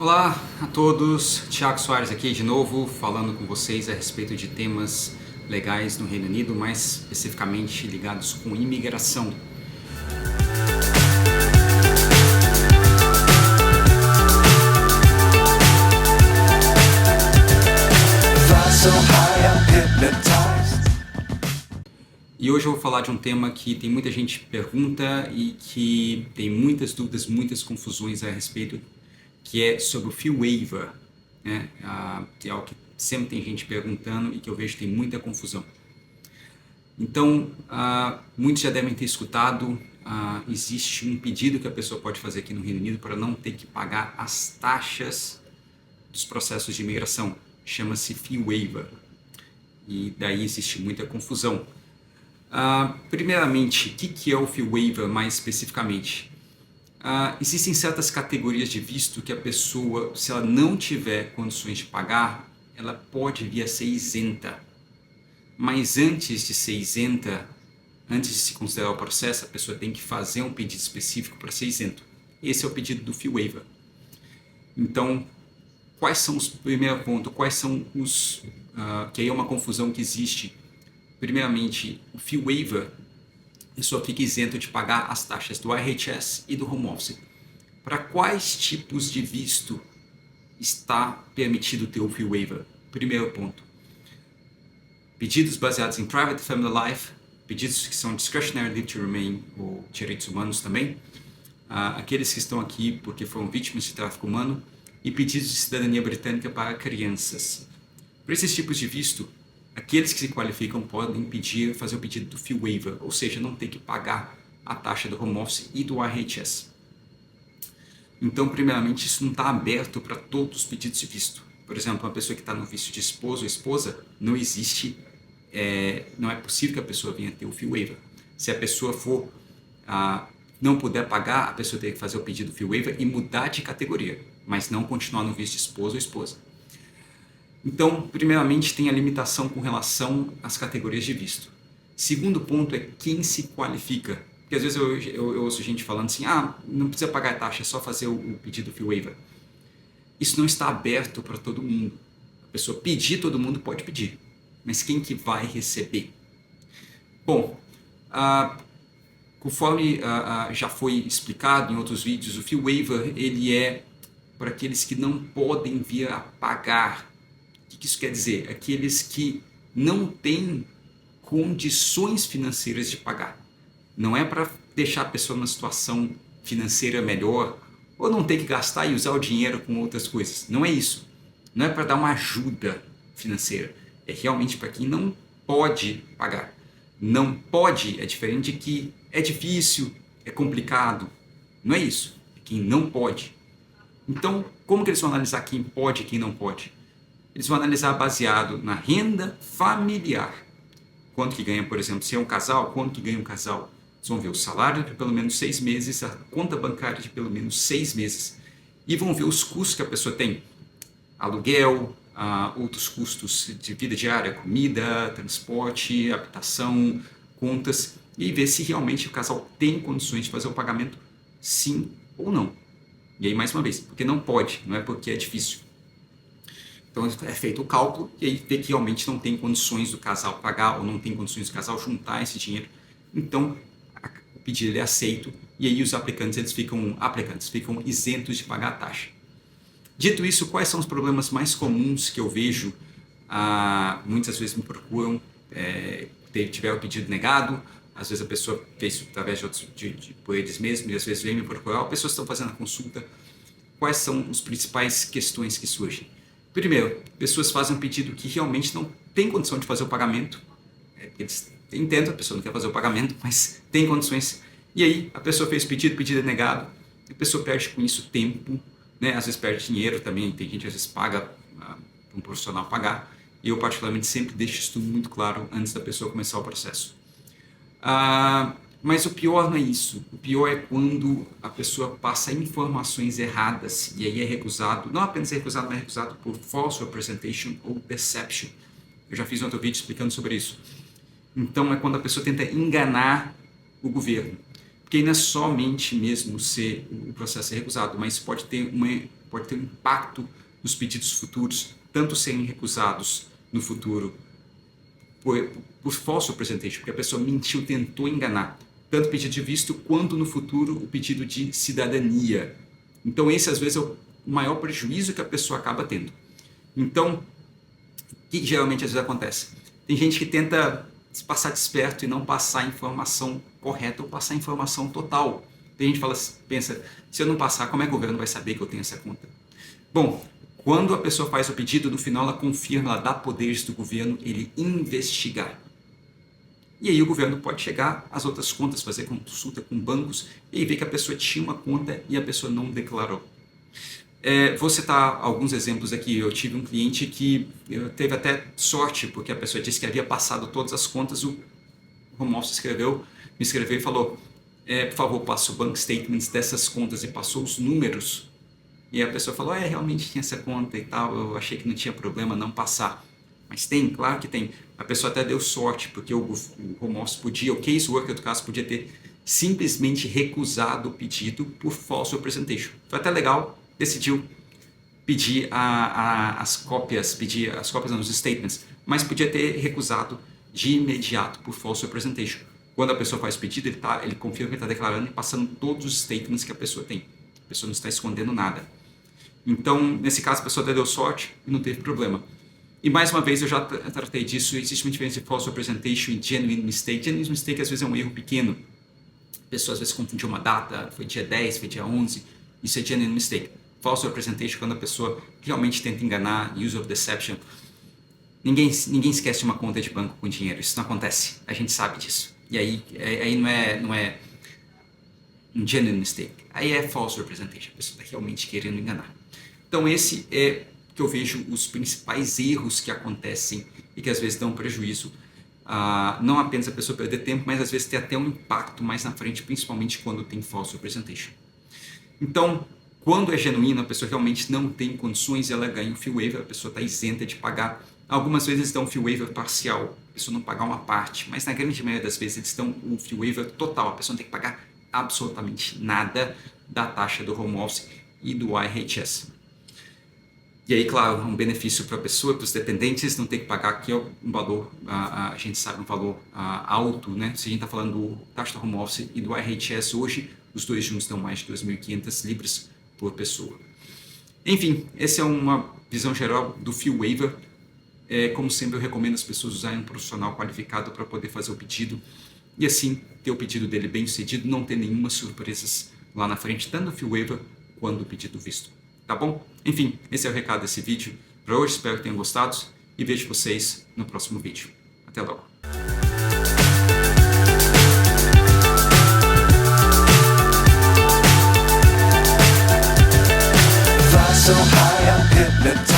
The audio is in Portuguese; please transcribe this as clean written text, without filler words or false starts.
Olá a todos, Thiago Soares aqui de novo, falando com vocês a respeito de temas legais no Reino Unido, mais especificamente ligados com imigração. E hoje eu vou falar de um tema que tem muita gente que pergunta e que tem muitas dúvidas, muitas confusões a respeito, que é sobre o fee waiver, né? Que é algo que sempre tem gente perguntando e que eu vejo que tem muita confusão. Então, muitos já devem ter escutado, existe um pedido que a pessoa pode fazer aqui no Reino Unido para não ter que pagar as taxas dos processos de imigração. Chama-se fee waiver. E daí existe muita confusão. Primeiramente, o que é o fee waiver mais especificamente? Existem certas categorias de visto que a pessoa, se ela não tiver condições de pagar, ela pode vir a ser isenta. Mas antes de ser isenta, antes de se considerar o processo, a pessoa tem que fazer um pedido específico para ser isento. Esse é o pedido do fee waiver. Então, quais são os primeiros pontos? Quais são os... que aí é uma confusão que existe. Primeiramente, o fee waiver, a pessoa fica isenta de pagar as taxas do IHS e do Home Office. Para quais tipos de visto está permitido ter o fee waiver? Primeiro ponto. Pedidos baseados em Private Family Life, pedidos que são Discretionary Leave to Remain ou direitos humanos também, aqueles que estão aqui porque foram vítimas de tráfico humano, e pedidos de cidadania britânica para crianças. Para esses tipos de visto, aqueles que se qualificam podem fazer o pedido do fee waiver, ou seja, não ter que pagar a taxa do Home Office e do IHS. Então, primeiramente, isso não está aberto para todos os pedidos de visto. Por exemplo, uma pessoa que está no visto de esposo ou esposa, não existe, não é possível que a pessoa venha ter o fee waiver. Se a pessoa não puder pagar, a pessoa tem que fazer o pedido do fee waiver e mudar de categoria, mas não continuar no visto de esposo ou esposa. Então, primeiramente, tem a limitação com relação às categorias de visto. Segundo ponto é quem se qualifica. Porque às vezes eu ouço gente falando assim, não precisa pagar a taxa, é só fazer o pedido do fee waiver. Isso não está aberto para todo mundo. A pessoa pedir, todo mundo pode pedir. Mas quem que vai receber? Bom, conforme já foi explicado em outros vídeos, o fee waiver ele é para aqueles que não podem vir a pagar. O que isso quer dizer? Aqueles que não têm condições financeiras de pagar. Não é para deixar a pessoa numa situação financeira melhor ou não ter que gastar e usar o dinheiro com outras coisas. Não é isso. Não é para dar uma ajuda financeira. É realmente para quem não pode pagar. Não pode é diferente de que é difícil, é complicado. Não é isso. É quem não pode. Então, como que eles vão analisar quem pode e quem não pode? Eles vão analisar baseado na renda familiar. Quanto que ganha, por exemplo, se é um casal, quanto que ganha um casal? Eles vão ver o salário de pelo menos 6 meses, a conta bancária de pelo menos 6 meses. E vão ver os custos que a pessoa tem. Aluguel, outros custos de vida diária, comida, transporte, habitação, contas. E ver se realmente o casal tem condições de fazer o pagamento, sim ou não. E aí, mais uma vez, porque não pode, não é porque é difícil. Então é feito o cálculo e aí vê que realmente não tem condições do casal pagar ou não tem condições do casal juntar esse dinheiro. Então o pedido é aceito e aí os aplicantes ficam isentos de pagar a taxa. Dito isso, quais são os problemas mais comuns que eu vejo? Muitas vezes me procuram, tiver o pedido negado, às vezes a pessoa fez através de outros, por eles mesmos, e às vezes vem me procurar, pessoas estão fazendo a consulta. Quais são as principais questões que surgem? Primeiro, pessoas fazem um pedido que realmente não tem condição de fazer o pagamento. Eles entendem, a pessoa não quer fazer o pagamento, mas tem condições. E aí, a pessoa fez o pedido é negado, a pessoa perde com isso tempo, né? Às vezes perde dinheiro também, tem gente que às vezes paga para um profissional pagar. E eu, particularmente, sempre deixo isso tudo muito claro antes da pessoa começar o processo. Mas o pior não é isso. O pior é quando a pessoa passa informações erradas e aí é recusado, não apenas é recusado, mas é recusado por false representation ou deception. Eu já fiz um outro vídeo explicando sobre isso. Então é quando a pessoa tenta enganar o governo. Porque não é somente mesmo ser o processo ser recusado, mas pode ter pode ter um impacto nos pedidos futuros, tanto serem recusados no futuro por false representation, porque a pessoa mentiu, tentou enganar, tanto o pedido de visto quanto no futuro o pedido de cidadania. Então esse às vezes é o maior prejuízo que a pessoa acaba tendo. Então, o que geralmente às vezes acontece? Tem gente que tenta se passar de esperto e não passar a informação correta ou passar a informação total. Tem gente que pensa, se eu não passar, como é que o governo vai saber que eu tenho essa conta? Bom, quando a pessoa faz o pedido, no final ela confirma, ela dá poderes do governo, ele investigar. E aí o governo pode chegar às outras contas, fazer consulta com bancos e ver que a pessoa tinha uma conta e a pessoa não declarou. Vou citar alguns exemplos aqui. Eu tive um cliente que teve até sorte, porque a pessoa disse que havia passado todas as contas, o home office me escreveu e falou, por favor, passa o bank statements dessas contas, e passou os números. E a pessoa falou, realmente tinha essa conta e tal, eu achei que não tinha problema não passar. Mas tem, claro que tem. A pessoa até deu sorte, porque o home office podia, o caseworker do caso podia ter simplesmente recusado o pedido por false representation. Foi até legal, decidiu pedir as cópias, os statements, mas podia ter recusado de imediato por false representation. Quando a pessoa faz o pedido, ele confirma que está declarando e passando todos os statements que a pessoa tem. A pessoa não está escondendo nada. Então, nesse caso, a pessoa até deu sorte e não teve problema. E mais uma vez, eu já tratei disso, existe uma diferença de false representation e genuine mistake. Genuine mistake às vezes é um erro pequeno. A pessoa às vezes confundiu uma data, foi dia 10, foi dia 11, isso é genuine mistake. False representation, quando a pessoa realmente tenta enganar, use of deception. Ninguém esquece uma conta de banco com dinheiro, isso não acontece, a gente sabe disso. E aí não é um genuine mistake, aí é false representation, a pessoa está realmente querendo enganar. Então esse é que eu vejo os principais erros que acontecem e que às vezes dão prejuízo, não apenas a pessoa perder tempo, mas às vezes tem até um impacto mais na frente, principalmente quando tem false representation. Então, quando é genuíno, a pessoa realmente não tem condições, ela ganha um fee waiver, a pessoa está isenta de pagar. Algumas vezes dão um fee waiver parcial, a pessoa não pagar uma parte, mas na grande maioria das vezes eles dão um fee waiver total, a pessoa não tem que pagar absolutamente nada da taxa do home office e do IHS. E aí, claro, um benefício para a pessoa, para os dependentes, não ter que pagar, que é um valor, a gente sabe, um valor alto, né? Se a gente está falando do taxa do home office e do IHS hoje, os dois juntos dão mais de 2.500 libras por pessoa. Enfim, essa é uma visão geral do fee waiver. Como sempre, eu recomendo as pessoas usarem um profissional qualificado para poder fazer o pedido e assim ter o pedido dele bem sucedido, não ter nenhuma surpresas lá na frente, tanto no fee waiver quanto no pedido visto. Tá bom? Enfim, esse é o recado desse vídeo para hoje, espero que tenham gostado e vejo vocês no próximo vídeo. Até logo! So high, I'm hypnotized.